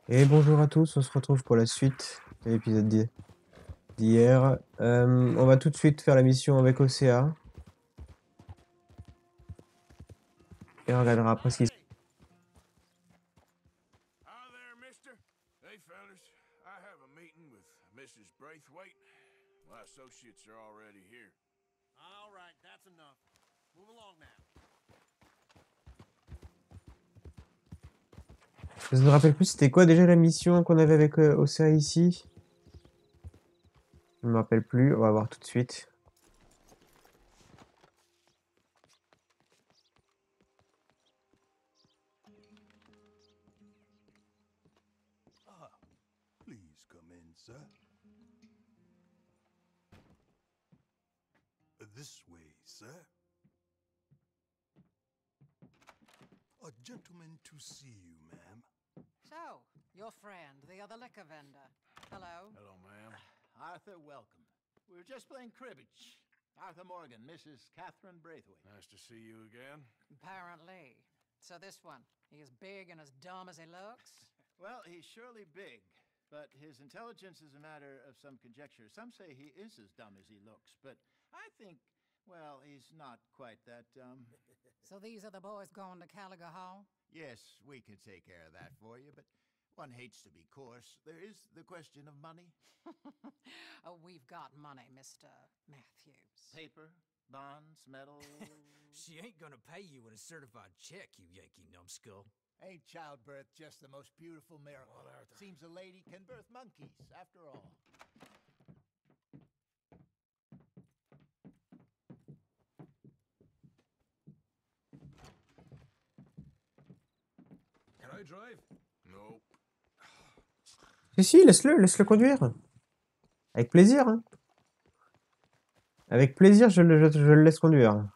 Et bonjour à tous, on se retrouve pour la suite de l'épisode d'hier. On va tout de suite faire la mission avec Océa et on regardera après ce qui se Howdy. Hi there, mister. Hey, fellas. I have a meeting with Mrs. Braithwaite. My associates are already here. All right, that's enough. Move along now. Je ne me rappelle plus, c'était quoi déjà la mission qu'on avait avec Océa ici? Je ne me rappelle plus, on va voir tout de suite. Please come in, sir. This way, sir. A gentleman to see you, ma'am. So, your friend, the other liquor vendor. Hello. Hello, ma'am. Arthur, welcome. We were just playing cribbage. Arthur Morgan, Mrs. Catherine Braithwaite. Nice to see you again. Apparently. So this one, he is big and as dumb as he looks? Well, he's surely big, but his intelligence is a matter of some conjecture. Some say he is as dumb as he looks, but I think, well, he's not quite that dumb. So these are the boys going to Caliga Hall? Yes, we can take care of that for you, but one hates to be coarse. There is the question of money. Oh, we've got money, Mr. Matthews. Paper, bonds, metal. She ain't gonna pay you with a certified check, you Yankee numbskull. Ain't childbirth just the most beautiful miracle? What, Arthur? Seems a lady can birth monkeys, after all. Can I drive? Nope. Si, laisse-le conduire. Avec plaisir, hein. Avec plaisir, je le laisse conduire.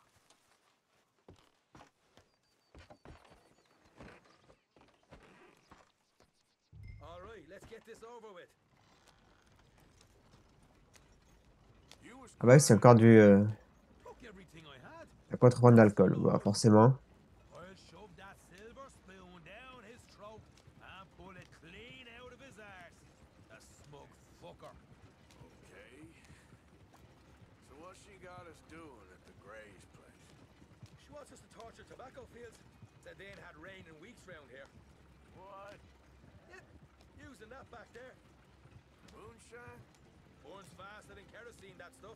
All right, let's get this over with. You was Ah bah oui, c'est encore du Took everything I had. la contrebande d'alcool, bah, forcément. I'll shove that silver spoon down his throat and pull it clean out of his arse. The smug fucker. okay. So what's she got us doing at the Gray's place? She wants us to torture tobacco fields. Said they ain't had rain in weeks round here. What? Yeah, using that back there. Moonshine? Burns faster than kerosene, that stuff.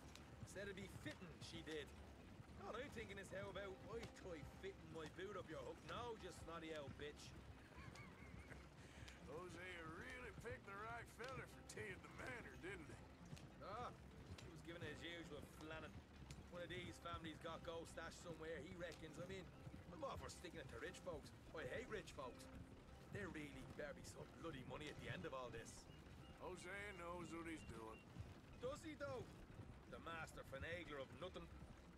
Said it'd be fitting, she did. All I'm thinking is how about I try fitting my boot up your hook now, you snotty old bitch. Hosea really picked the right fella for tea at the manor, didn't he? Ah, he was giving his usual flannin'. One of these families got gold stashed somewhere, he reckons. I mean, I'm all for sticking it to rich folks. I hate rich folks. There really better be some bloody money at the end of all this. Hosea knows what he's doing. Does he, though? The master finagler of nothing.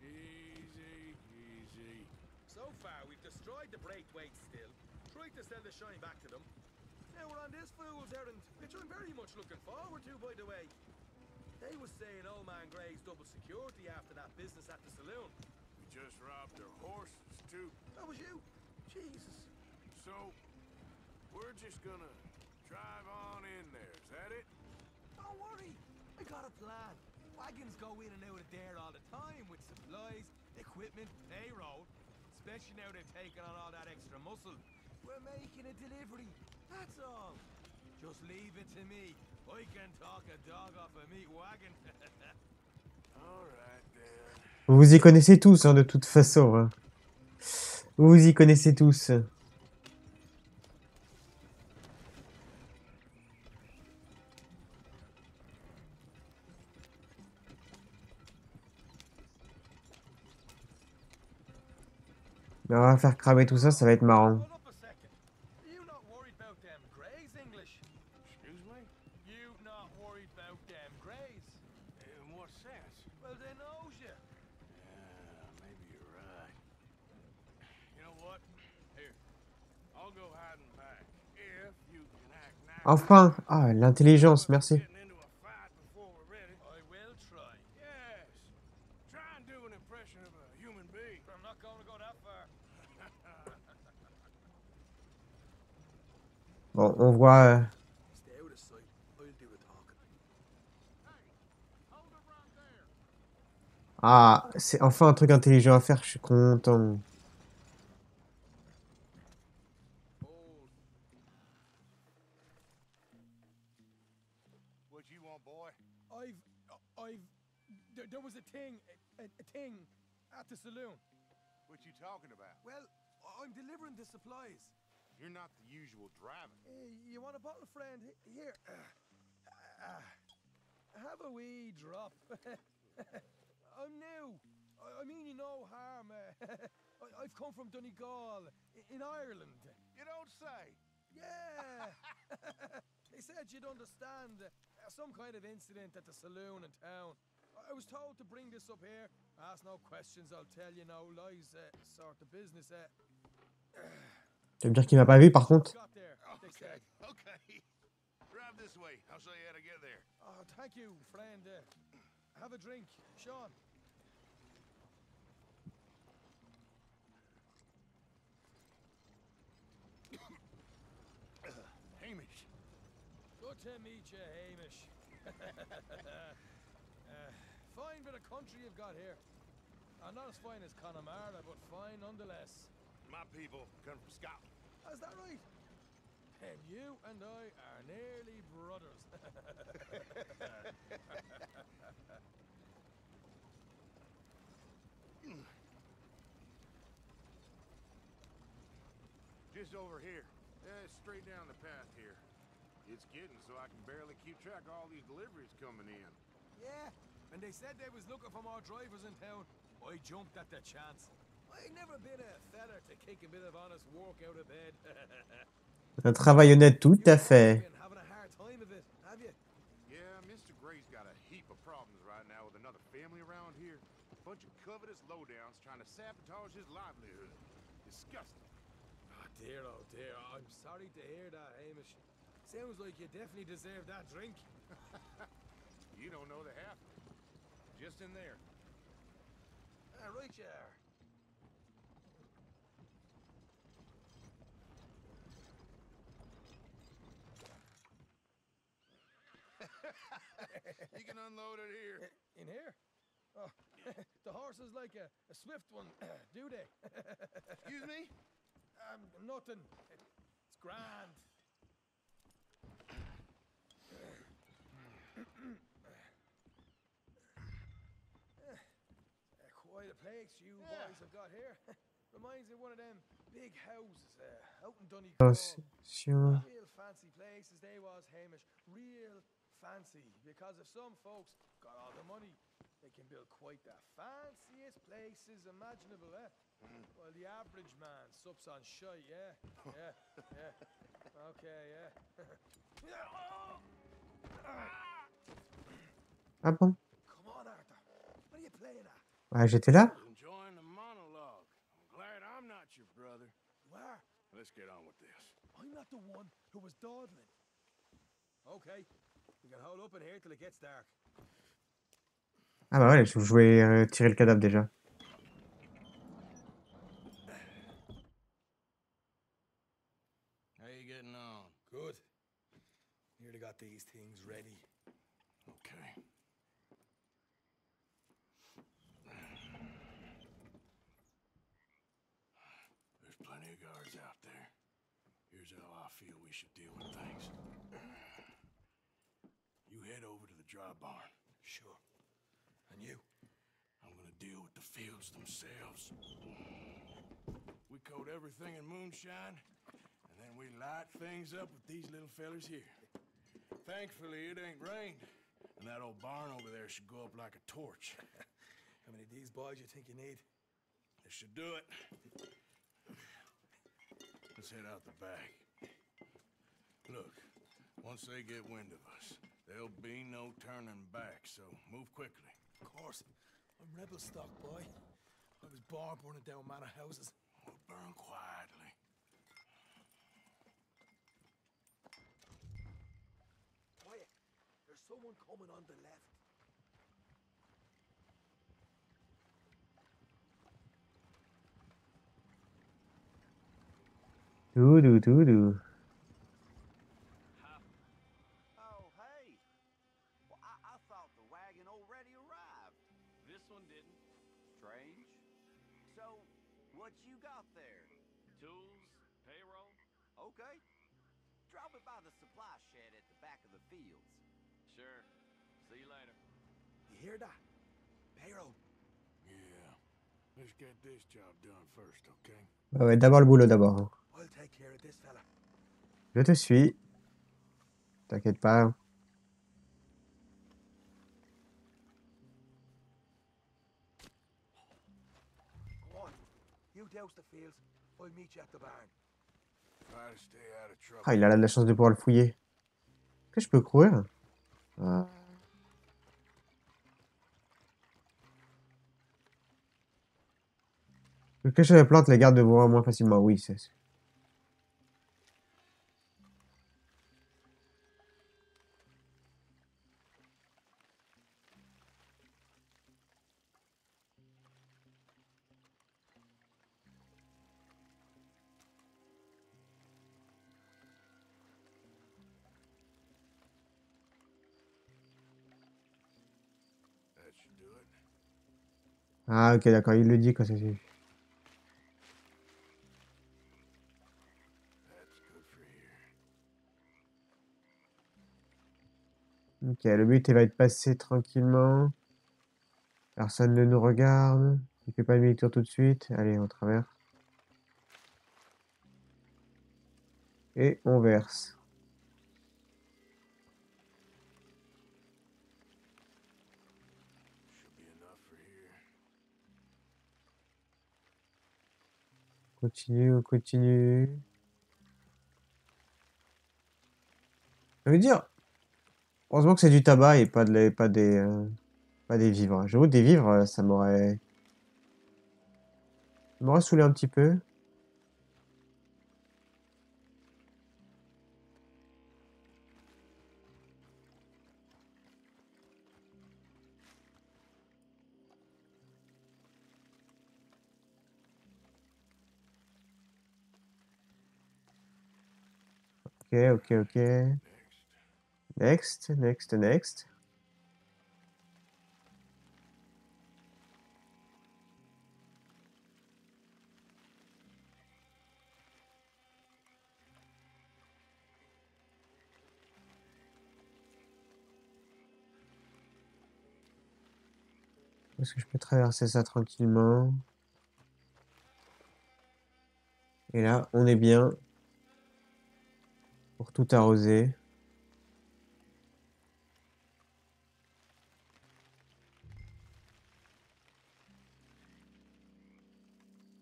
Easy, easy. So far, we've destroyed the Braithwaite still, tried to sell the shine back to them. Now we're on this fool's errand, which I'm very much looking forward to, by the way. They was saying old man Gray's double security after that business at the saloon. We just robbed their horses, too. That was you? Jesus. So, we're just gonna drive on in there, is that it? Don't worry, I got a plan. Wagons go in and out of there all the time with supplies, equipment, payroll. Especially now they've taken on all that extra muscle. We're making a delivery, that's all. Just leave it to me. I can talk a dog off a meat wagon. All right, then. Vous y connaissez tous, hein, de toute façon. Hein. Vous y connaissez tous. Mais on va faire cramer tout ça, ça va être marrant. Hold up a second. You not worried about them Greys, English? Excuse me? You not worried about them Greys? In what sense? Well, they knows you. Yeah, maybe you're right. You know what? Here, I'll go hiding back. If you can act nice. Enfin! Ah, l'intelligence, merci. Getting into a fight before we're ready. I will try. Yes. Try and do an impression of a human being. I'm not going to go that far. Bon, on voit... Stay out of sight. I'll do the talking. Hold it right there. Ah, c'est enfin un truc intelligent à faire, je suis content. Hold. What you want, boy? There was a thing at the saloon. What you talking about? Well, I'm delivering the supplies. You're not the usual driver. You want a bottle, friend? Here. Have a wee drop. I'm new. I mean you no harm. I've come from Donegal, in Ireland. You don't say. Yeah. They said you'd understand. Some kind of incident at the saloon in town. I was told to bring this up here. Ask no questions, I'll tell you no lies. Sort of business. Tu veux me dire qu'il m'a pas vu par contre? Got there, they Okay, said. okay. Drive this way. I'll show you how to get there. Oh, thank you, friend. Have a drink, Sean. Hamish. Good to meet you, Hamish. Fine bit of country you've got here. Not as fine as Connemara, but fine nonetheless. My people come from Scotland. Is that right? And you and I are nearly brothers. Just over here. Straight down the path here. It's getting so I can barely keep track of all these deliveries coming in. Yeah, and they said they was looking for more drivers in town. I jumped at the chance. I never been a fella to kick a bit of honest work out of bed. Un travail honnête, tout à fait. Been having a hard time of it, have you? Yeah, Mr. Gray's got a heap of problems right now with another family around here. A bunch of covetous lowdowns trying to sabotage his livelihood. Disgusting. Oh dear, I'm sorry to hear that, Hamish. Sounds like you definitely deserve that drink. You don't know the half of it. Just in there. Right you are. You can unload it here. In here? Oh, the horse is like a swift one, do they? Excuse me? Nothing. It's grand. Quite a place you boys have got here. Reminds me of one of them big houses out in Donegal. Attention. Real fancy places they was, Hamish. Real fancy. Because if some folks got all the money, they can build quite the fanciest places imaginable, eh? Well, the average man sups on shite, yeah? Yeah. Okay, yeah. Ah bon? Come on, Arthur. What are you playing at? Ah, j'étais là? Enjoying the monologue. I'm glad I'm not your brother. You are? Let's get on with this. I'm not the one who was dawdling. Okay. We can hold up in here till it gets dark. Ah bah ouais, je voulais tirer le cadavre déjà. How you getting on? Good. Nearly got these things ready. Okay. There's plenty of guards out there. Here's how I feel we should deal with things. You head over to the dry barn. Sure. And you? I'm gonna deal with the fields themselves. We coat everything in moonshine, and then we light things up with these little fellers here. Thankfully, it ain't rained, and that old barn over there should go up like a torch. How many of these boys you think you need? This should do it. Let's head out the back. Look, once they get wind of us, there'll be no turning back, so move quickly. Of course. I'm rebel stock, boy. I was born burning down manor houses. We'll burn quietly. Quiet. There's someone coming on the left. Doudou, doudou. this one didn't. Strange. So, what you got there? Tools, payroll. Okay. Drop it by the supply shed at the back of the fields. Sure. See you later. You hear that? Payroll. Yeah. Let's get this job done first, okay? Ouais, d'abord le boulot d'abord. Hein. I'll take care of this fella. Je te suis. T'inquiète pas. Go on. You douse the fields. I'll meet you at the barn. Try to stay out of trouble. Ah, il a là de la chance de pouvoir le fouiller. Est-ce que je peux courir? Ah. Le cacher la plante les garde de voir moins facilement. Oui, c'est... That should do it. Ah, ok, d'accord, il le dit quand c'est... That's good for here. Ok, le but, il va être passé tranquillement. Personne ne nous regarde. Il fait pas demi-tour tout de suite. Allez, on traverse. Et on verse. Should be enough for here. Continue, on continue. Je veux dire, heureusement que c'est du tabac et pas des vivres. J'avoue, des vivres, ça m'aurait saoulé un petit peu. Ok, ok, ok. Next, next, next. Est-ce que je peux traverser ça tranquillement? Et là, on est bien pour tout arroser.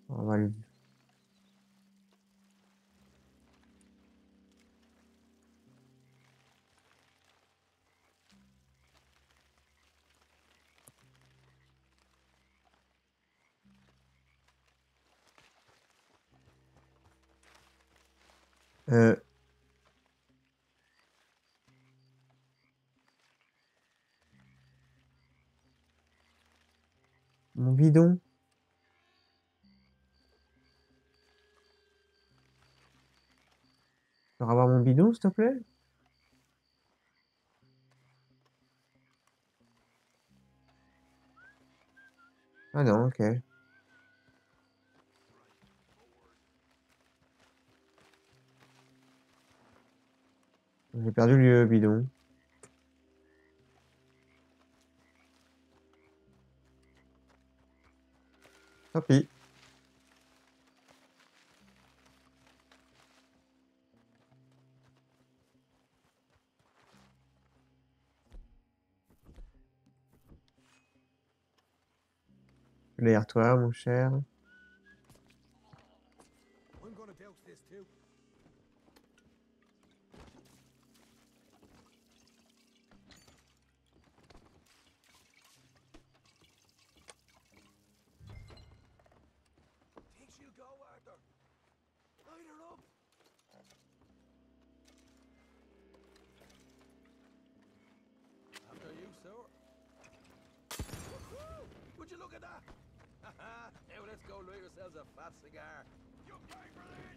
On va le... Mon bidon. Je peux avoir mon bidon, s'il te plaît? Ah non, ok. J'ai perdu le bidon. Tant pis. Derrière toi, mon cher. I'm gonna douse this too. Think she'll go, Arthur? Light her up. After you, sir. Woo-hoo! Would you look at that? Now let's go light yourselves a fat cigar. You pay for this?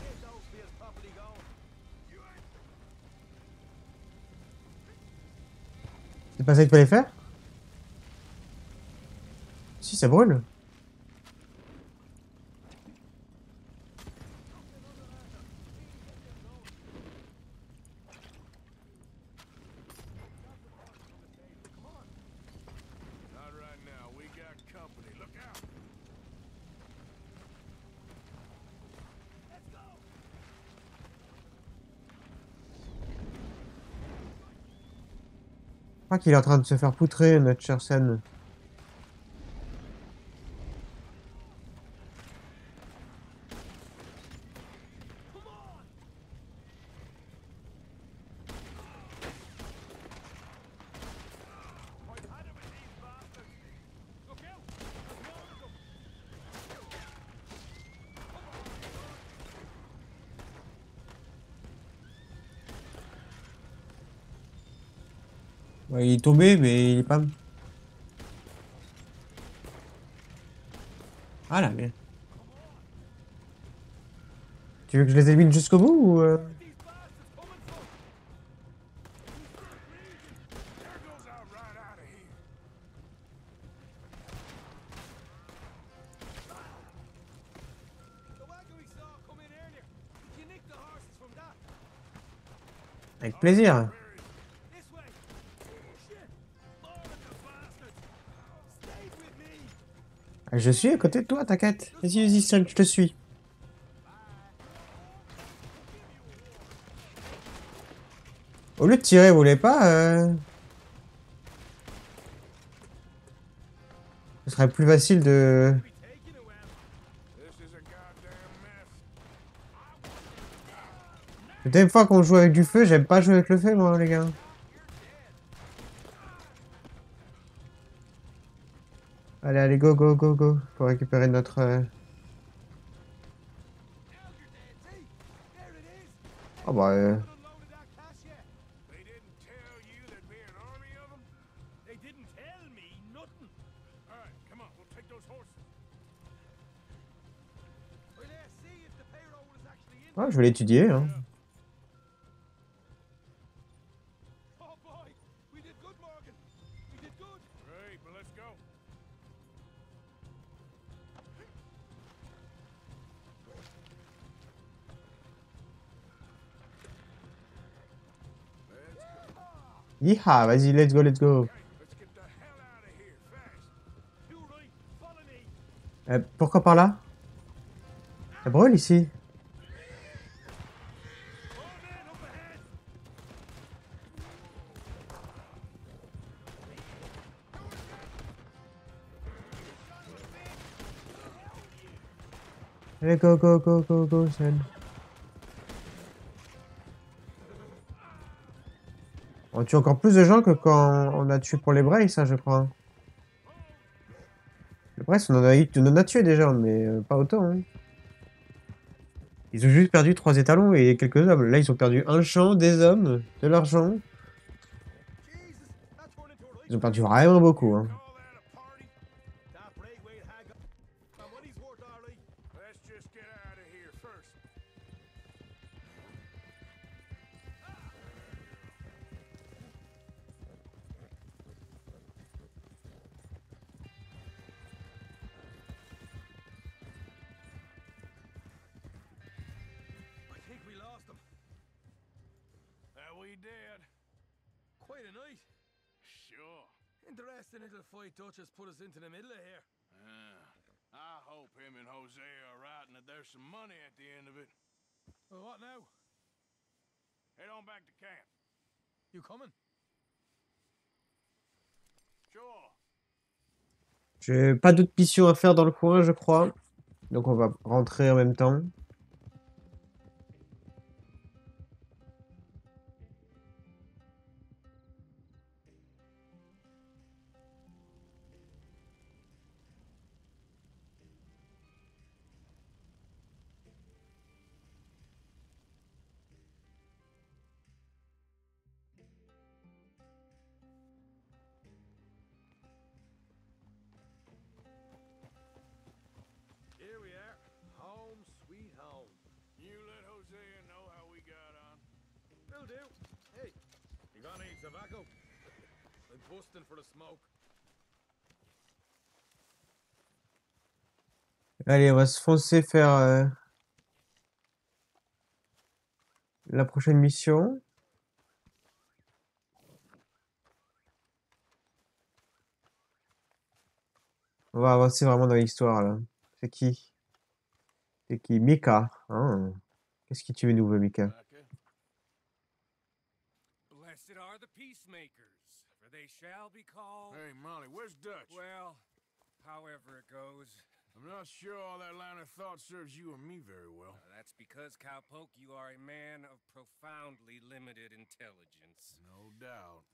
Get those fields properly going. You ain't... pas ça qu'il fallait faire? Si, ça brûle. Not right now. We got company. Look out. Je crois qu'il est en train de se faire poutrer, notre cher Sen. Ouais, il est tombé, mais il est pas... Ah là, mais... Tu veux que je les élimine jusqu'au bout ou... There goes out right out of here. The wagon we saw come in earlier. You nicked the horses from that. Avec plaisir. This way. Shit. More of the bastards. Stay with me. Je suis à côté de toi, t'inquiète. Vas-y, vas-y, Sen, je te suis. Au lieu de tirer, vous voulez pas Ce serait plus facile de... This is a goddamn mess. La deuxième fois qu'on joue avec du feu, j'aime pas jouer avec le feu, moi, les gars. Allez, allez, go, go, go, go. Pour récupérer notre... Oh bah... Unloaded that cash yet? They didn't tell you there'd be an army of them? They didn't tell me nothing. All right, come on. We'll take those horses. Well, see if the payroll is actually in. Ouais, je vais l'étudier, hein. Oh boy, we did good, Morgan. We did good. Great, but let's go. Yeeha, vas-y, let's go, let's go. Let's get the hell out of here fast. You right. Follow me. Pourquoi par là? Ça brûle ici. All men up ahead. Allez, go, go, go, go, go, Sen. On tue encore plus de gens que quand on a tué pour les Brace, hein, je crois. Les Brace, on en a tué déjà, mais pas autant. Hein. Ils ont juste perdu 3 étalons et quelques hommes. Là, ils ont perdu un champ, des hommes, de l'argent. Jesus, that turned into a right. Ils ont perdu vraiment beaucoup. Hein. Call that a party? That Braithwaite had got my money's worth, all right. Let's just get out of here first. I think we lost them. That we did. Quite a night. Sure. Interesting little fight Dutch has put us into the middle of here. I hope him and Jose are right and that there's some money at the end of it. Well, what now? Head on back to camp. You coming? Sure. J'ai pas d'autres missions à faire dans le coin, je crois. Donc on va rentrer en même temps. Here we are. Home sweet home. You let Hosea know how we got on. Will do. Hey, you got any tobacco? I'm busting for the smoke. Allez, on va se foncer faire la prochaine mission. On va avancer vraiment dans l'histoire là. C'est qui? C'est qui? Mika. Ah. Qu'est-ce qui tu veux nouveau, Mika? Blessed are the peacemakers, for they shall be called. Hey, Molly, where's Dutch? Well, however it goes. I'm not sure all that line of thought serves you or me very well. That's because, Cowpoke, you are a man of profoundly limited intelligence. No doubt.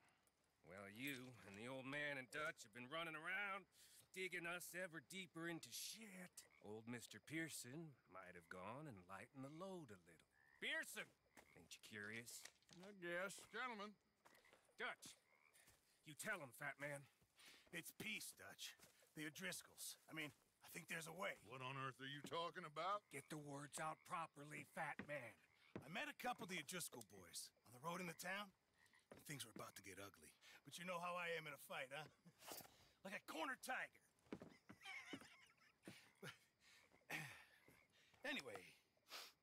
Well, you and the old man and Dutch have been running around, digging us ever deeper into shit. Old Mr. Pearson might have gone and lightened the load a little. Pearson! Ain't you curious? I guess. Gentlemen. Dutch, you tell him, fat man. It's peace, Dutch. The O'Driscolls. I mean, I think there's a way. What on earth are you talking about? Get the words out properly, fat man. I met a couple of the O'Driscoll boys on the road into town. Things were about to get ugly. But you know how I am in a fight, huh? Like a cornered tiger. Anyway,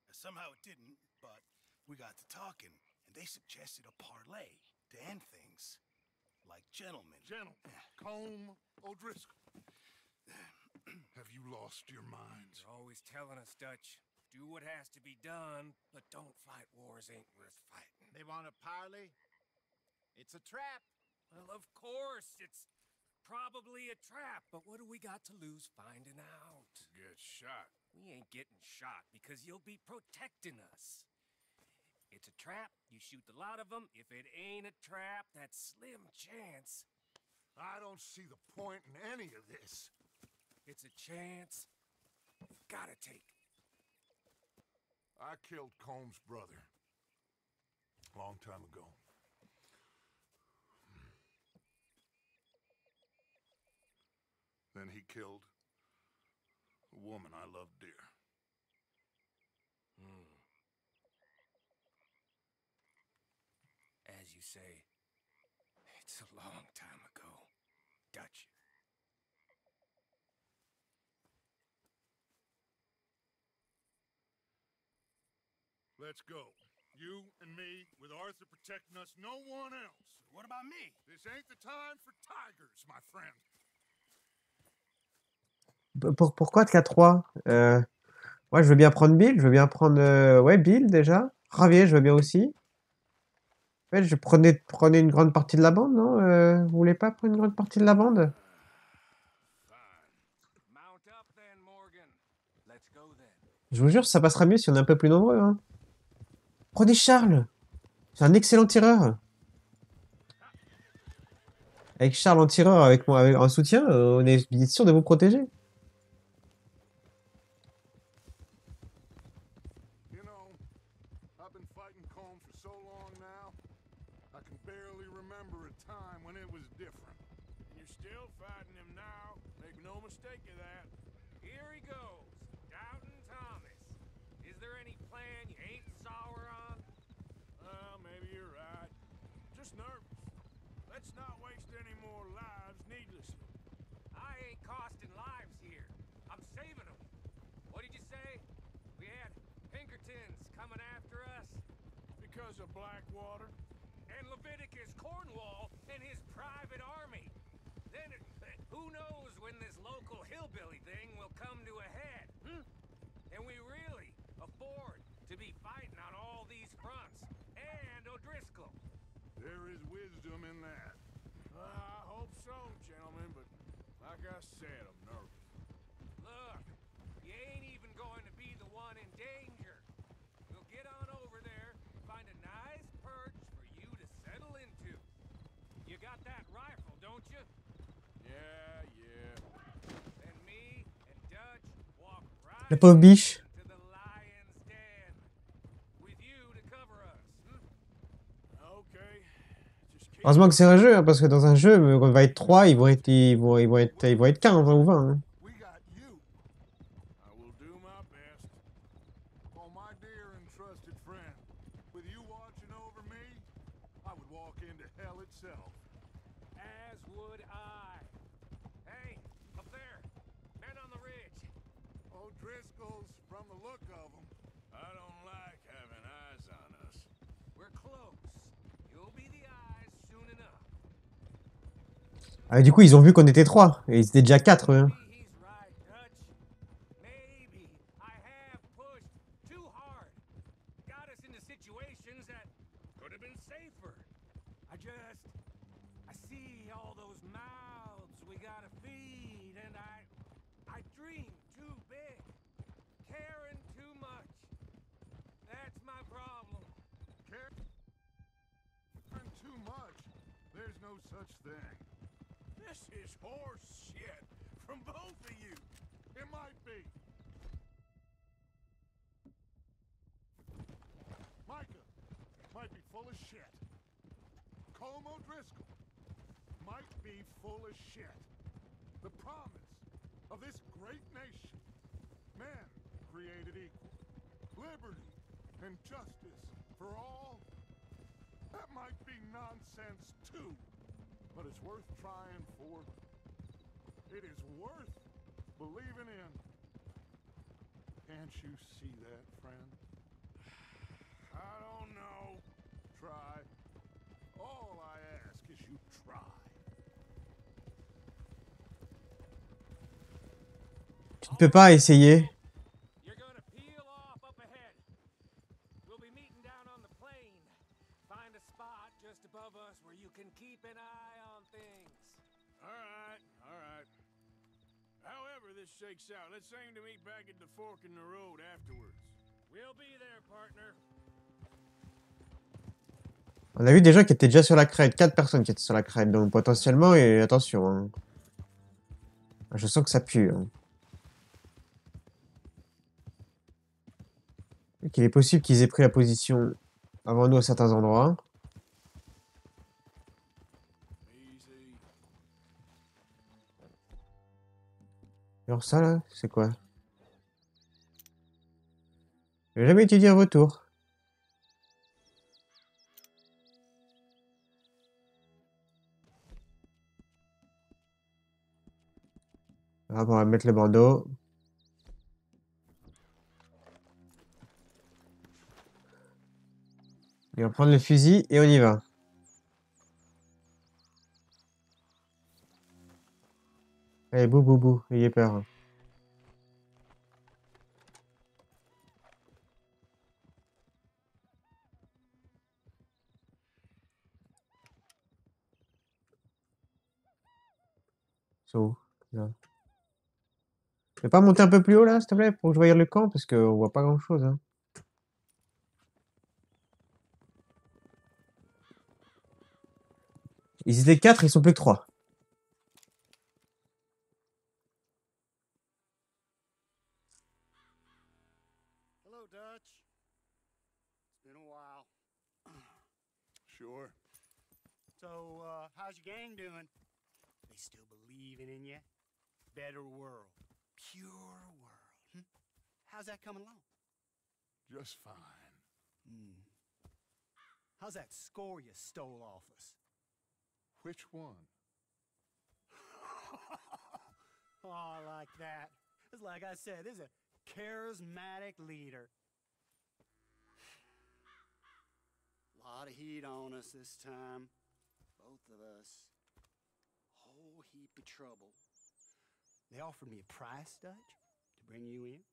somehow it didn't, but we got to talking, and they suggested a parlay to end things. Like gentlemen. Gentlemen, Combe O'Driscoll. Have you lost your minds? You're always telling us, Dutch, do what has to be done, but don't fight wars ain't worth fighting. They want a parley? It's a trap. Well, of course, it's probably a trap, but what do we got to lose finding out? Get shot. We ain't getting shot because you'll be protecting us. It's a trap, you shoot the lot of them. If it ain't a trap, that's slim chance. I don't see the point in any of this. It's a chance you've gotta take. I killed Combs' brother a long time ago. Then he killed a woman I loved dear. As you say, it's a long time ago, Dutch. Let's go. You and me, with Arthur protecting us, no one else. What about me? This ain't the time for tigers, my friend. Pourquoi qu'à 3? Moi, je veux bien prendre Bill. Je veux bien prendre ouais, Bill déjà. Javier, je veux bien aussi. En fait, je prenais une grande partie de la bande, non? Vous voulez pas prendre une grande partie de la bande? Je vous jure, ça passera mieux si on est un peu plus nombreux. Hein. Prenez Charles. C'est un excellent tireur. Avec Charles en tireur, avec moi en soutien, on est sûr de vous protéger. You know, I've been fighting Combs for so long now, I can barely remember a time when it was different. And you're still fighting him now. Make no mistake of that. Here he goes, Doubting Thomas. Is there any plan you ain't sour on? Well, maybe you're right. Just nervous. Let's not waste any more lives needlessly. I ain't costing lives here. I'm saving them. What did you say? We had Pinkertons coming after us? Because of Blackwater. And Leviticus Cornwall and his private army. Then who knows when this local hillbilly thing will come to a head? And we really afford to be fighting on all these fronts. And O'Driscoll. There is wisdom in that. I hope so, gentlemen, but like I said, I'm nervous. Look, you ain't even going to be the one in danger. We'll get on over there, find a nice perch for you to settle into. You got that rifle, don't you? Yeah. Then me and Dutch walk right La pauvre biche. to the lion's den. With you to cover us. Okay. Just keep Heureusement que c'est un jeu, hein, parce que dans un jeu, on va être 3, ils vont être 15 hein, ou 20. Hein. We got you. I will do my best. Oh, my dear and trusted friend. With you watching over me, I would walk into hell itself. As would I. Hey, up there. Men on the ridge. O'Driscoll's, from the look of them. I don't like having eyes on us. We're close. You'll be the eyes soon enough. Ah, du coup, ils ont vu qu'on était 3. Et ils étaient déjà 4, eux. Hein. Maybe he's right, Dutch. Maybe I have pushed too hard. Got us into situations that could have been safer. I see all those mouths we gotta feed, and I dream too big, caring too much. That's my problem. Caring too much? There's no such thing. This is horse shit from both of you. It might be. Micah might be full of shit. Colm O'Driscoll might be full of shit. The promise of this great nation. Men created equal. Liberty and justice for all. That might be nonsense too. But it's worth trying for. It is worth believing in. Can't you see that, friend? I don't know. Try. All I ask is you try. Tu ne peux pas essayer. You're gonna peel off up ahead. We'll be meeting down on the plain. Find a spot just above us where you can keep an eye on things. All right. However this shakes out, let's aim to meet back at the fork in the road afterwards. We'll be there, partner. On a vu des gens qui étaient déjà sur la crête. 4 personnes qui étaient sur la crête. Donc potentiellement, et attention. Hein. Je sens que ça pue. Hein. Et qu'il est possible qu'ils aient pris la position avant nous à certains endroits. Easy. Alors ça là, c'est quoi? J'ai jamais étudié un vautour. Ah bon, on va mettre le bandeau. Et on va prendre le fusil et on y va. Allez, bou bou bou, ayez peur. So, là. Tu peux pas monter un peu plus haut là, s'il te plaît, pour que je voie le camp, parce qu'on voit pas grand chose. Hein. Ils étaient 4, ils sont plus que 3. Hello, Dutch. It's been a while. Sure. So, how's your gang doing? They still believing in you? Better world. Pure world. How's that coming along? Just fine. How's that score you stole off us? Which one? Oh, I like that. It's like I said, this is a charismatic leader. Lot of heat on us this time. Both of us. Whole heap of trouble. They offered me a price, Dutch, to bring you in.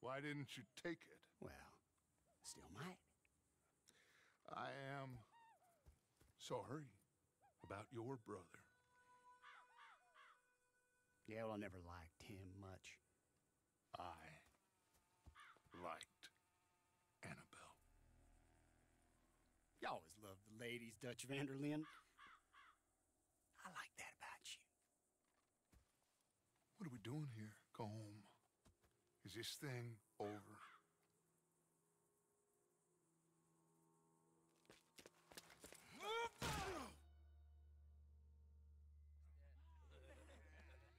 Why didn't you take it? Well, still might. I am sorry about your brother. Yeah, well, I never liked him much. I liked Annabelle. You always loved the ladies, Dutch van der Linde. I like that about you. What are we doing here, Colm? Is this thing over?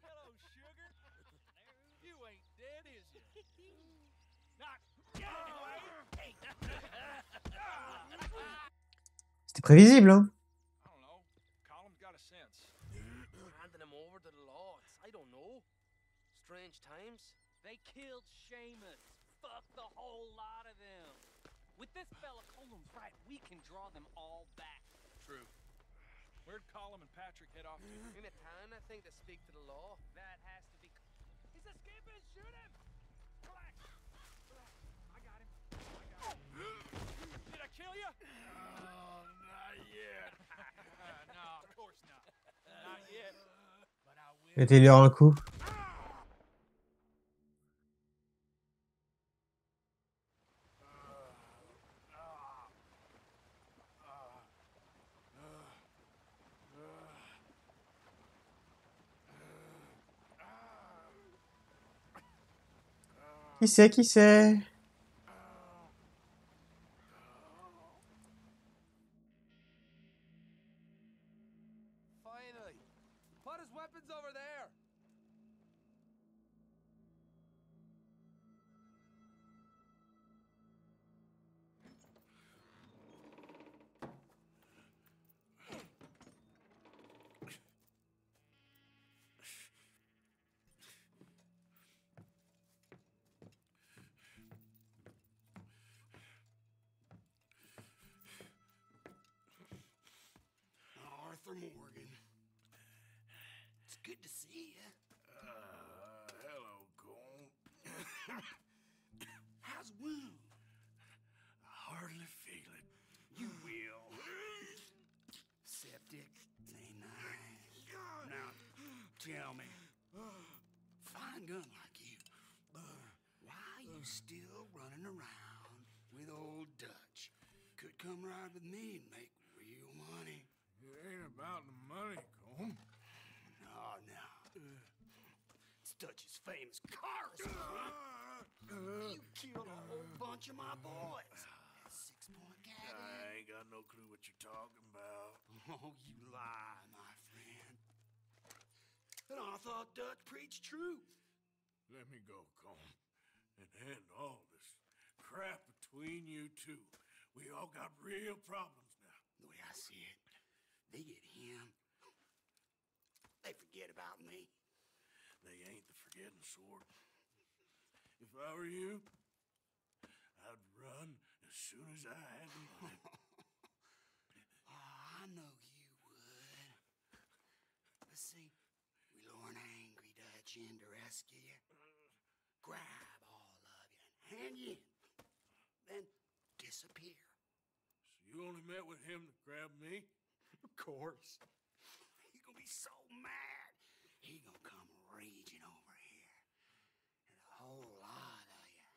Hello, sugar. You ain't dead, is you? Not C'était prévisible, hein? I don't know. Colum's got a sense. strange times? They killed Seamus. Fuck the whole lot of them. With this fella Colum's right, we can draw them all back. True. Where'd Colum and Patrick head off to? In a town, I think, to speak to the law. That has to be... He's escaping! Shoot him! Relax! Relax. I got him. Did I kill you? Oh, not yet. No, of course not. Not yet. But I will. Mettez-lui un coup. Qui c'est? Qui c'est? Finally. Put his weapons over there. Arthur Morgan. It's good to see you. Hello, Cole. How's the wound? I hardly feel it. You will. Septic. Ain't nice. Now, tell me. Fine gun like you. Why you still running around with old Dutch? Could come right with me and make real money. It ain't about the money, Cole. No. It's Dutch's famous car. You killed a whole bunch of my boys. That 6-point gag. I ain't got no clue what you're talking about. Oh, you lie, my friend. And I thought Dutch preached truth. Let me go, Cole. And end all this crap between you two. We all got real problems now. The way I see it, they get him. They forget about me. They ain't the forgetting sort. If I were you, I'd run as soon as I had the money. I know you would. But see, we lure an angry Dutch in to rescue you. Grab all of you and hand you in. Then disappear. So you only met with him to grab me? Of course. He gonna be so mad. He gonna come raging over here. And a whole lot of you.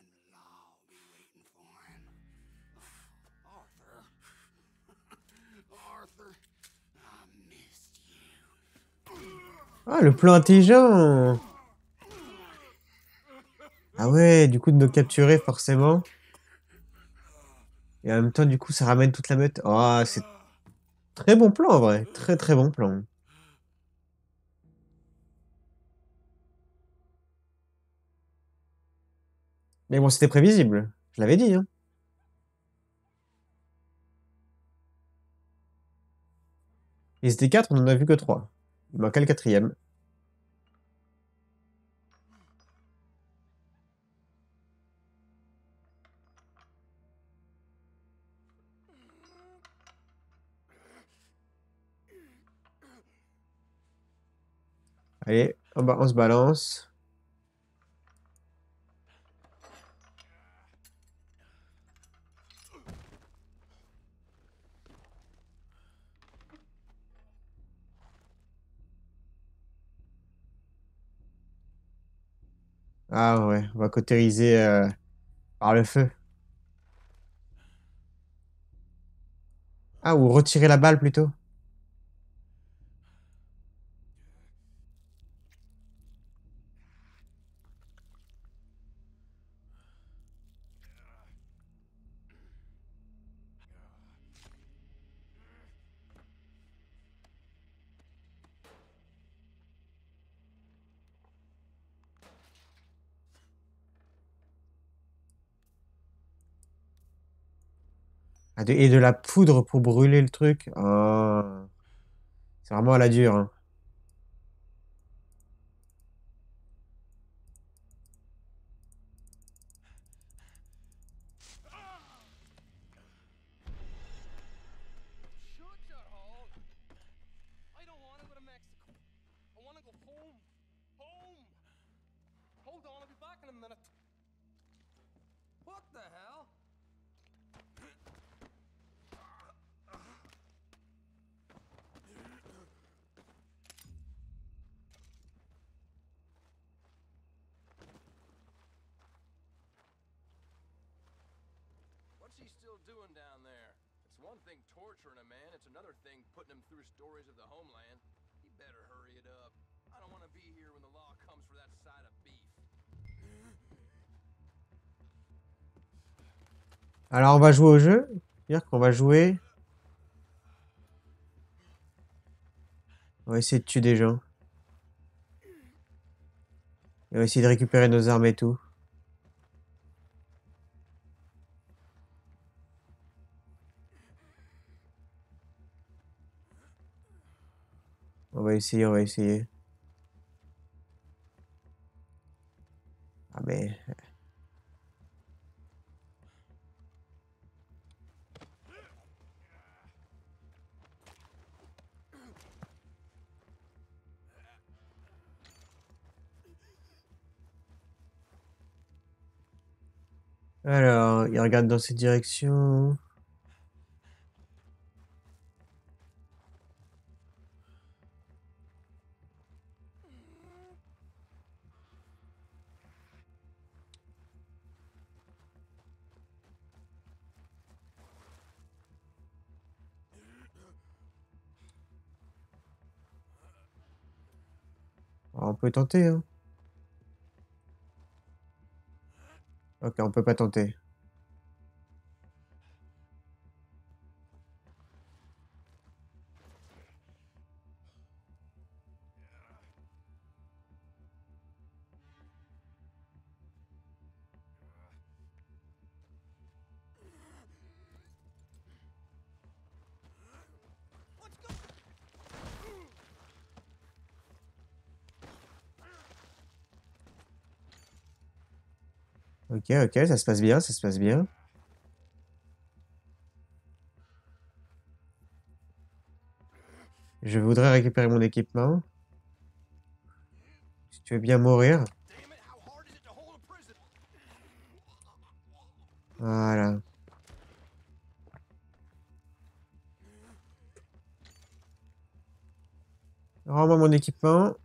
And the law will be waiting for him. Arthur. Arthur, I missed you. Ah, le plan intelligent! Ah ouais, du coup, de nous capturer, forcément. Et en même temps, du coup, ça ramène toute la meute. Ah, c'est très bon plan, en vrai. Très, très bon plan. Mais bon, c'était prévisible. Je l'avais dit, hein. Ils étaient 4, on en a vu que 3. Il manquait le 4e. Allez, on se balance. Ah ouais, on va cautériser par le feu. Ah, ou retirer la balle plutôt. Ah, et de la poudre pour brûler le truc. Oh. C'est vraiment à la dure, hein. What's he still doing down there? It's one thing torturing a man, it's another thing putting him through stories of the homeland. He better hurry it up. I don't want to be here when the law comes for that side of beef. Alors on va jouer au jeu. C'est-à-dire qu'on va jouer. On va essayer de tuer des gens. Et on va essayer de récupérer nos armes et tout. On va essayer, on va essayer. Ah mais... Alors, il regarde dans cette direction. Alors, on peut tenter, hein. Ok, on peut pas tenter. Ok, ok, ça se passe bien, ça se passe bien. Je voudrais récupérer mon équipement. Si tu veux bien mourir. Voilà. Rends-moi mon équipement.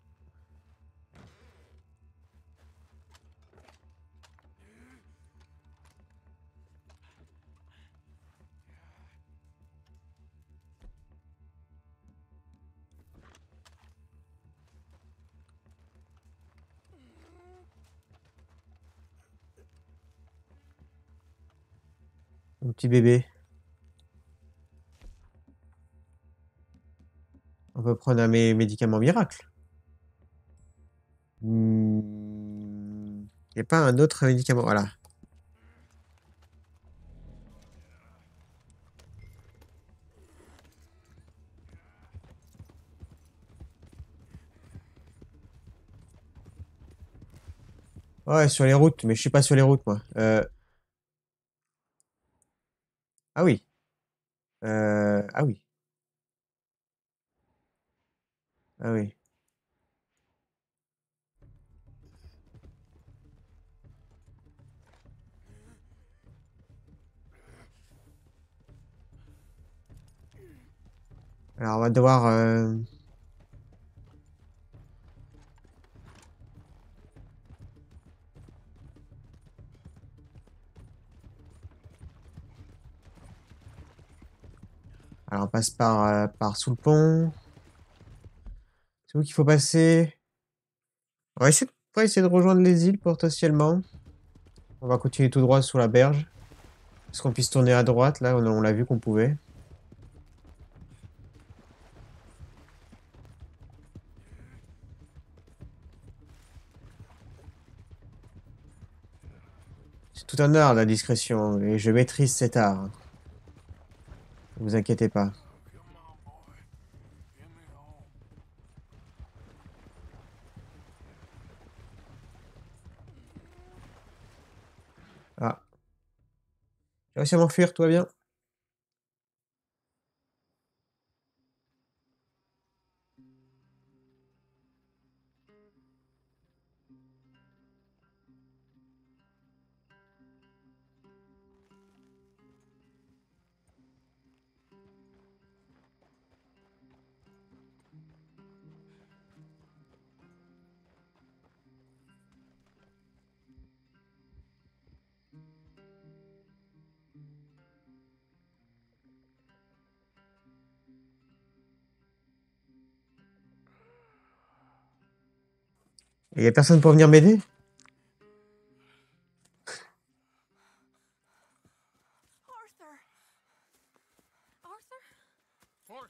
Mon petit bébé. On peut prendre un médicament miracle. Il n'y a pas un autre médicament. Voilà. Ouais, sur les routes, mais je suis pas sur les routes, moi. Ah oui. Ah oui. Ah oui. Alors, on va devoir... Alors, on passe par sous le pont. C'est où qu'il faut passer? On va essayer de rejoindre les îles potentiellement. On va continuer tout droit sur la berge. Est-ce qu'on puisse tourner à droite? Là, on l'a vu qu'on pouvait. C'est tout un art, la discrétion, et je maîtrise cet art. Ne vous inquiétez pas. Ah. J'ai réussi à m'enfuir, tout va bien? Et y a personne pour venir m'aider? Arthur! Arthur? Arthur.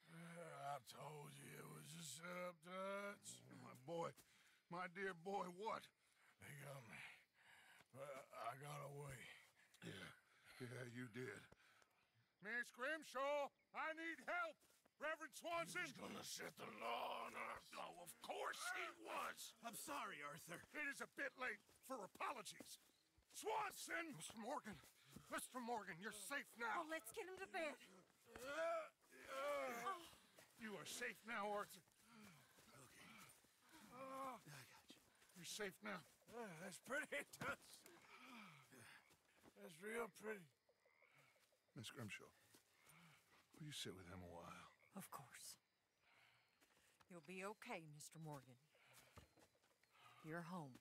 I told you it was a setup, Dutch. My boy, my dear boy, what? They got me. I got away. Yeah, you did. Miss Grimshaw, I need help. Reverend Swanson. He's gonna set the law on us. Oh, of course he was. I'm sorry, Arthur. It is a bit late for apologies. Swanson! Mr. Morgan, you're safe now. Oh, let's get him to bed. You are safe now, Arthur. You're safe now. That's pretty, Dutch. That's real pretty. Miss Grimshaw, will you sit with him a while? Of course. You'll be okay, Mr. Morgan. You're home.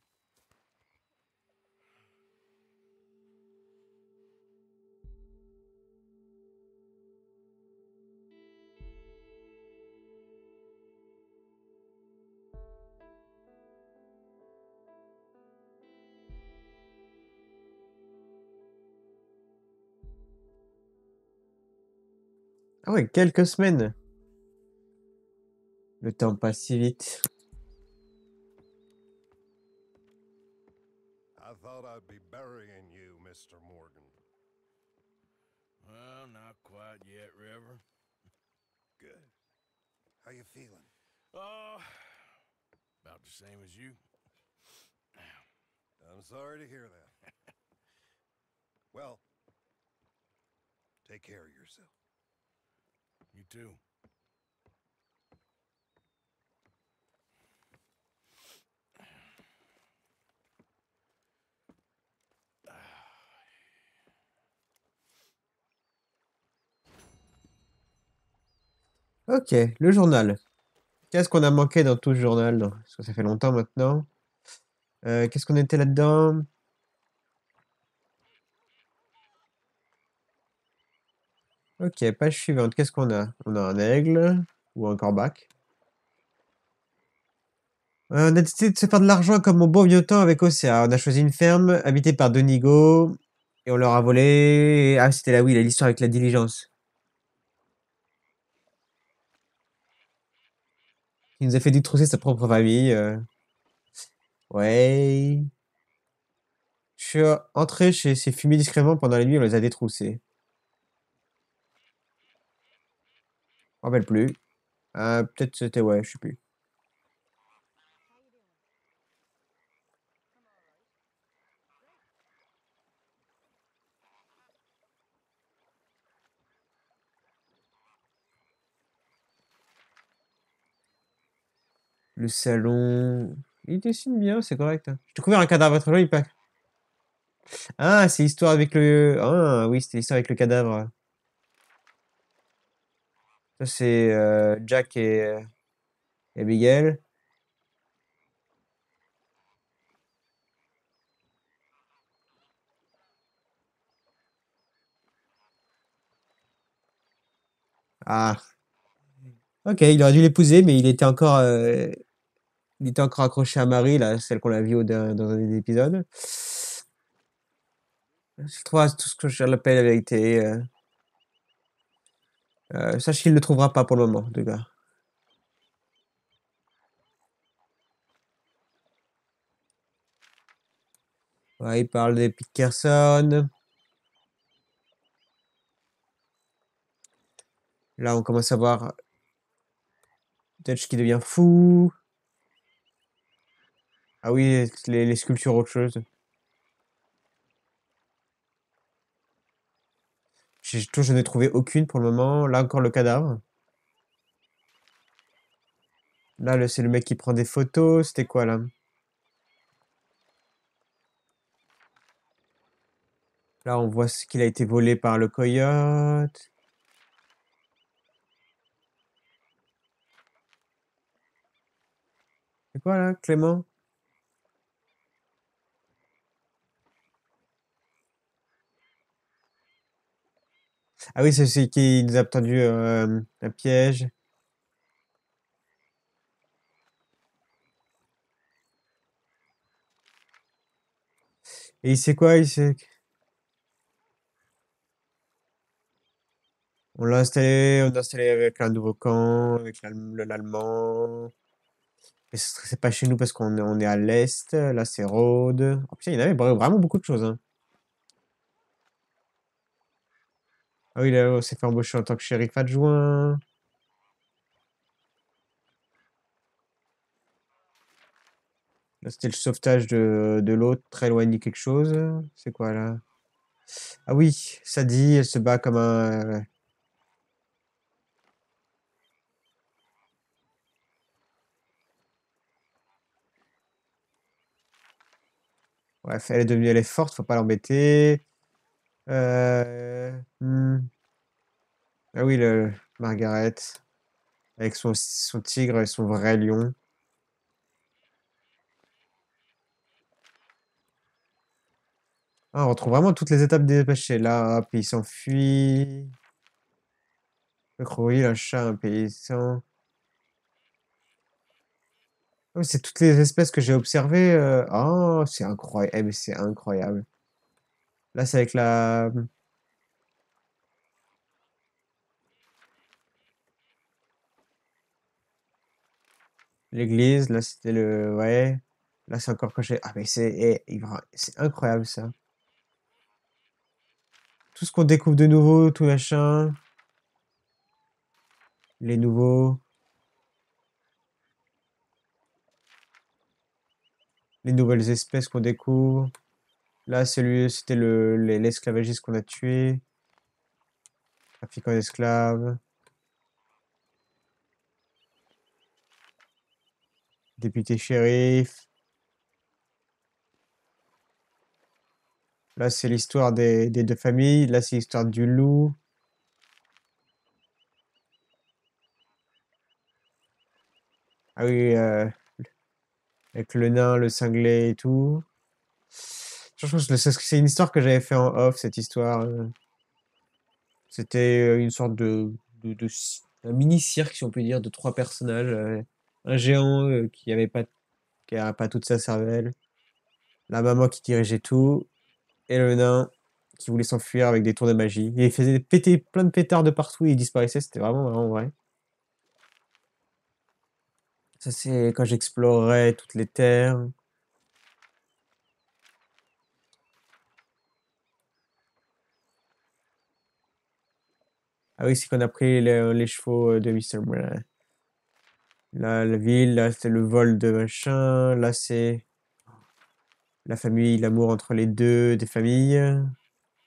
Ah ouais, quelques semaines. Le temps passe si vite. I thought I'd be burying you, Mr. Morgan. Well, not quite yet, Reverend. Good. How you feeling? Oh, about the same as you. I'm sorry to hear that. Well, take care of yourself. You too. Ok, le journal. Qu'est-ce qu'on a manqué dans tout ce journal? Parce que ça fait longtemps maintenant. Qu'est-ce qu'on était là-dedans? Ok, page suivante. Qu'est-ce qu'on a? On a un aigle ou un corbac. On a décidé de se faire de l'argent comme au bon vieux temps avec Océa. On a choisi une ferme habitée par deux nigauds et on leur a volé. Ah, c'était là, oui, l'histoire avec la diligence. Il nous a fait détrousser sa propre famille. Ouais. Je suis entré chez ces fumiers discrètement pendant la nuit, on les a détroussés. Je me rappelle plus. Peut-être c'était, ouais, je sais plus. Le salon. Il dessine bien, c'est correct. J'ai découvert un cadavre très joli, pas. Ah, c'est l'histoire avec le. Ah, oui, c'était l'histoire avec le cadavre. Ça, c'est Jack et Abigail. Ah. Ok, il aurait dû l'épouser, mais il était encore accroché à Marie, là, celle qu'on a vue dans un des épisodes. Je trouve tout ce que je l'appelle la vérité. Sache qu'il ne le trouvera pas pour le moment, en tout cas. Ouais, il parle des Pitcairn. Là, on commence à voir Dutch qui devient fou. Ah oui, les sculptures autre chose. Je n'ai trouvé aucune pour le moment. Là, encore le cadavre. Là, c'est le mec qui prend des photos. C'était quoi, là? Là, on voit ce qu'il a été volé par le coyote. C'est quoi, là, Clément? Ah oui, c'est celui qui nous a tendu un piège. Et il sait quoi? Il sait... On l'a installé avec un nouveau camp, avec l'allemand. Et c'est pas chez nous parce on est à l'est. Là, c'est Rhodes. Oh, putain, il y en avait vraiment beaucoup de choses, hein. Ah oui, là, on s'est fait embaucher en tant que shérif adjoint. Là, c'était le sauvetage de l'autre, très éloigné quelque chose. C'est quoi, là? Ah oui, Sadie, elle se bat comme un... Bref, elle est forte, faut pas l'embêter. Ah oui, Margaret, avec son tigre et son vrai lion. Ah, on retrouve vraiment toutes les étapes des péchés. Là, hop, il s'enfuit. Le crocodile, un chat, un paysan. Ah oui, c'est toutes les espèces que j'ai observées. Oh, c'est incroyable. Eh, mais c'est incroyable. Là, c'est avec l'église. Là, c'était le... Ouais. Là, c'est encore quand j'ai... Ah, mais c'est incroyable, ça. Tout ce qu'on découvre de nouveau, tout machin. Les nouveaux... Les nouvelles espèces qu'on découvre. Là, c'était l'esclavagiste qu'on a tué. Trafiquant d'esclaves. Député shérif. Là, c'est l'histoire des deux familles. Là, c'est l'histoire du loup. Ah oui, avec le nain, le cinglé et tout. Je pense que c'est une histoire que j'avais fait en off, cette histoire. C'était une sorte un mini-cirque, si on peut dire, de 3 personnages. Un géant qui avait pas toute sa cervelle. La maman qui dirigeait tout. Et le nain qui voulait s'enfuir avec des tours de magie. Et il faisait péter plein de pétards de partout et il disparaissait. C'était vraiment vrai. Ça, c'est quand j'explorais toutes les terres. Ah oui, c'est qu'on a pris les chevaux de Mr. Brown. Là, la ville, là, c'est le vol de machin. Là, c'est la famille, l'amour entre les deux, des familles.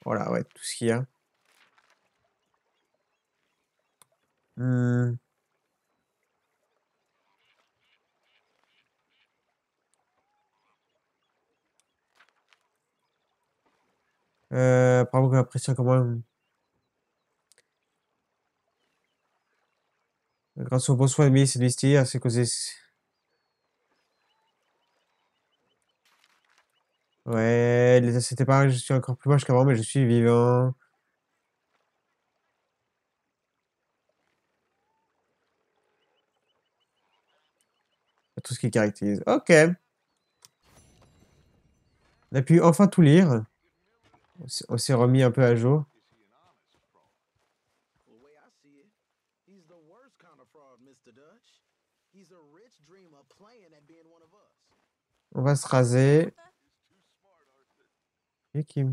Voilà, ouais, tout ce qu'il y a. Hmm. Par contre, j'ai l'impression comment... Grâce au bon soin de Miss Misty, c'est causé... Ouais, c'était pareil, je suis encore plus moche qu'avant, mais je suis vivant. Tout ce qui caractérise. Ok. On a pu enfin tout lire. On s'est remis un peu à jour. Well, the way I see it, he's the worst kind of fraud, Mr. Dutch. He's a rich dreamer playing at being one of us. On va se raser. Et j'ai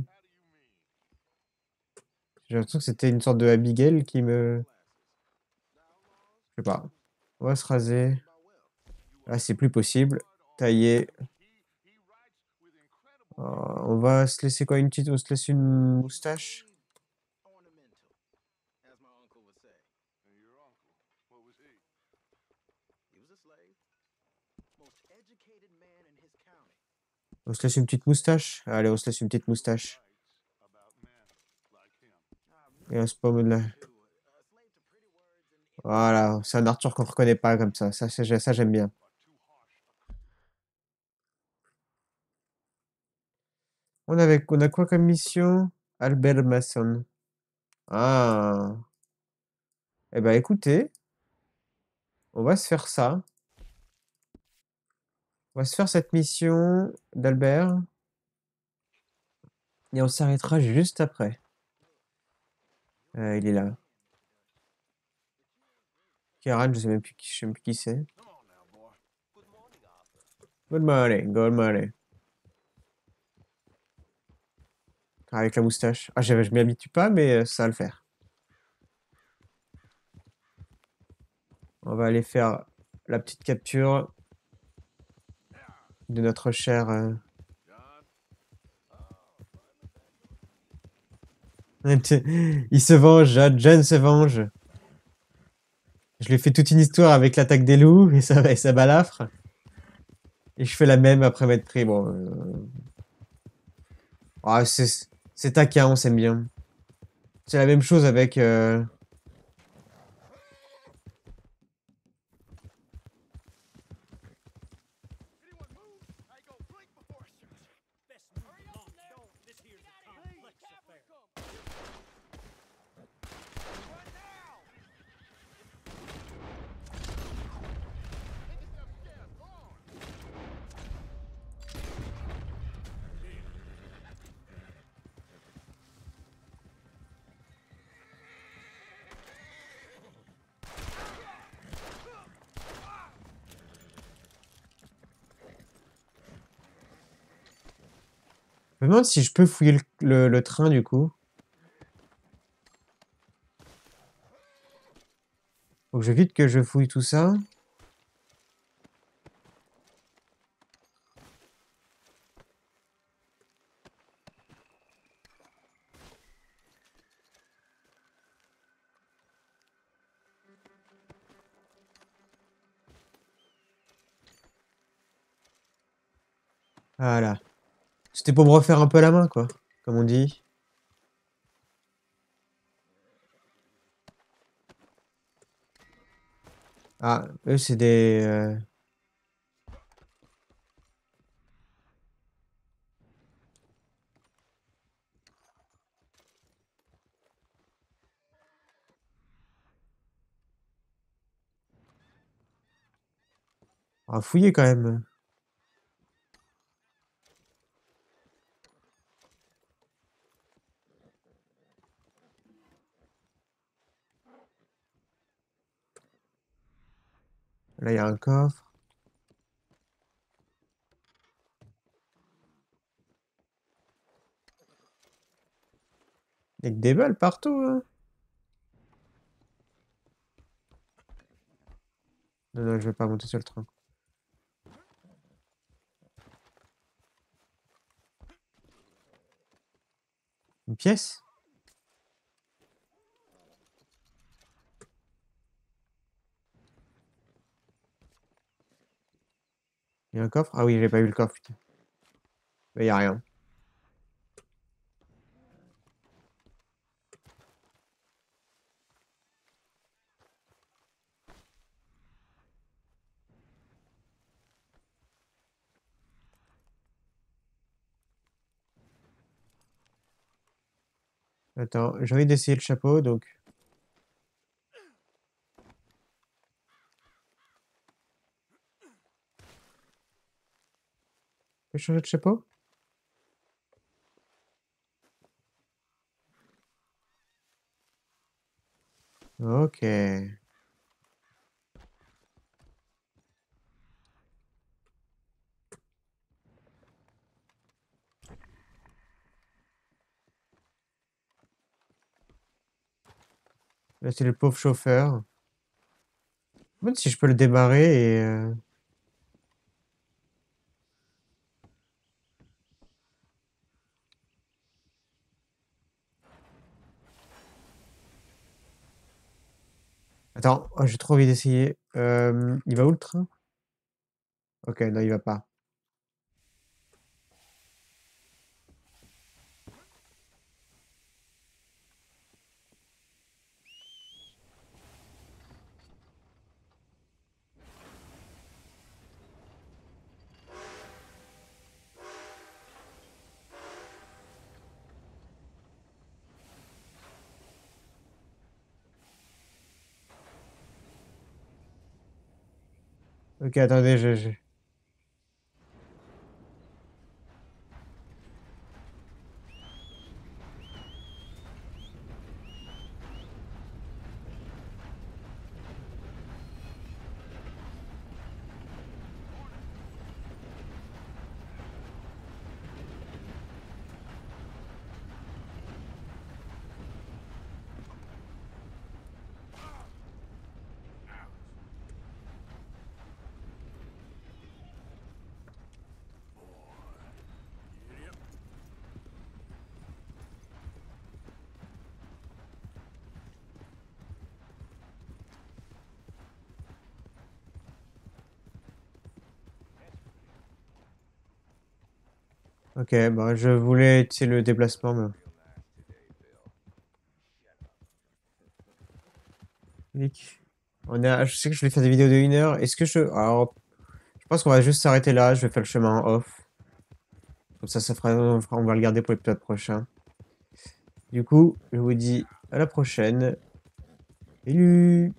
l'impression que c'était une sorte de Abigail qui me... Je sais pas. On va se raser. Là, c'est plus possible. Tailler. On va se laisser quoi, une petite... On se laisse une moustache. On se laisse une petite moustache. Allez, on se laisse une petite moustache. Et un spawn là. Voilà, c'est un Arthur qu'on reconnaît pas comme ça. Ça j'aime bien. On a quoi comme mission? Albert Mason. Ah. Eh ben écoutez, on va se faire ça. On va se faire cette mission d'Albert. Et on s'arrêtera juste après. Il est là. Kieran, je sais même plus qui c'est. Good morning, good morning. Avec la moustache. Ah, je m'y habitue pas, mais ça va le faire. On va aller faire la petite capture de notre cher... Il se venge, John se venge. Je lui ai fait toute une histoire avec l'attaque des loups et ça balafre. Et je fais la même après m'être pris. Bon. Ah, c'est taquin, on s'aime bien. C'est la même chose avec... Je me demande si je peux fouiller le train, du coup. Faut que je vite que je fouille tout ça. Voilà. C'était pour me refaire un peu la main, quoi. Comme on dit. Ah, eux, c'est des... On va fouiller quand même. Là, il y a un coffre. Il y a que des balles partout, hein. Non, non, je vais pas monter sur le train. Une pièce? Il y a un coffre? Ah oui, j'ai pas vu le coffre, putain. Mais il y a rien. Attends, j'ai envie d'essayer le chapeau, donc... Je peux changer de chapeau? Ok. Là, c'est le pauvre chauffeur. Je me demande si je peux le démarrer et... Attends, oh, j'ai trop envie d'essayer. Il va où le train? Ok, non, il va pas. Ok, attendez, Ok, bah je voulais essayer le déplacement, mais... Clic. Je sais que je vais faire des vidéos de 1 heure. Est-ce que je... Alors, je pense qu'on va juste s'arrêter là. Je vais faire le chemin en off. Comme ça fera... on va le garder pour l'épisode prochain. Du coup, je vous dis à la prochaine. Salut!